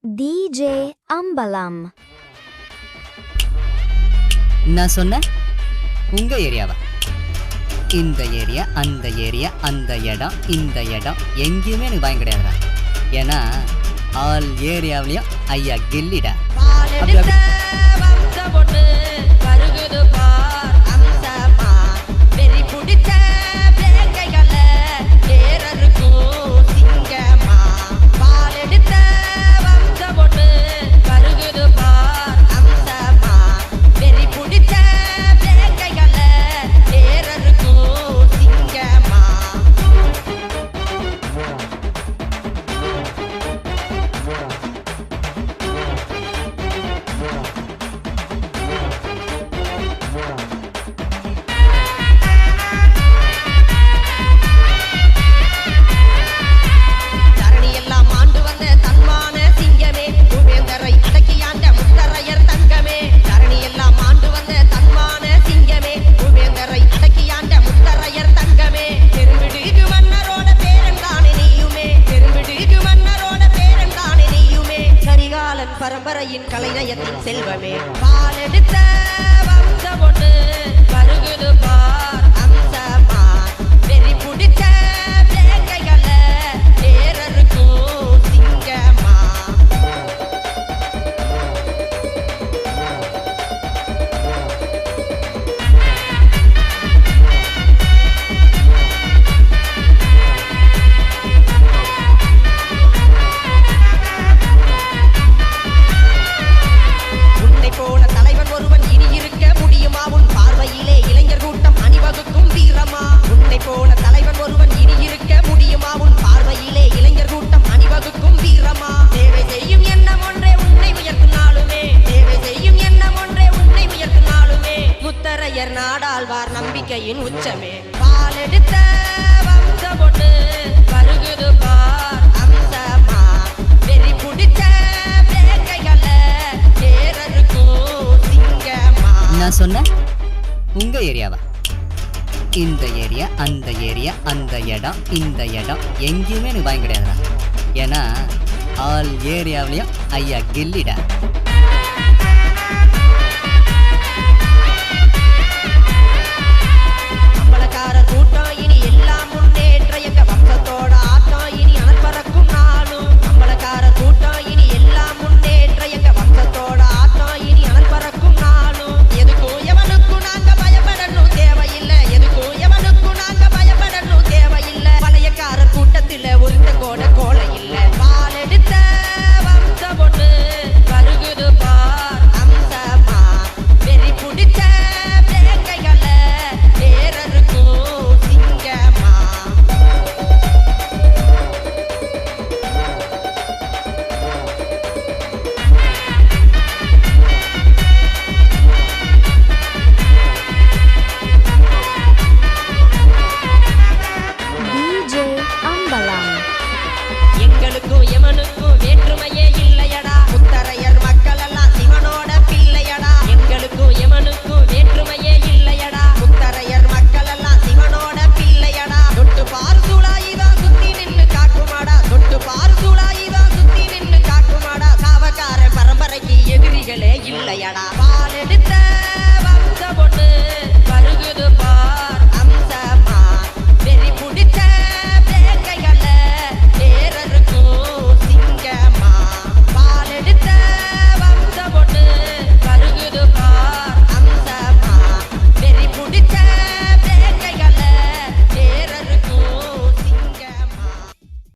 DJ அம்பலம். நான் சொன்னேன் உங்க ஏரியாவா? இந்த ஏரியா, அந்த ஏரியா, அந்த இடம், இந்த இடம் எங்கேயுமே எனக்கு பயம் கிடையாதுடா. ஏன்னா ஆல் ஏரியாவிலையும் ஐயா கில்லிடா. பரம்பரையின் கலைநயத்தின் செல்வமே பாலெடுத்த வம்ச பொண்ணு வருகுது பார் அம்சமா வெறி புடிச்ச வேங்கைகள தேரருக்கும் சிங்கமா. நாடாழ்வார் நம்பிக்கையின் உச்சமே பாலெடுத்த வம்ச பொண்ணு வருகுது பார் அம்சமா வெறி புடிச்ச வேங்கைகள தேரருக்கும் சிங்கமா. நான் சொன்னேன் உங்க ஏரியாவா? இந்த ஏரியா, அந்த ஏரியா, அந்த இடம், இந்த இடம் எங்கேயுமே எனக்கு பயம் கிடையாதுடா. ஏன்னா ஆல் ஏரியாவிலையும் ஐயா கில்லிடா.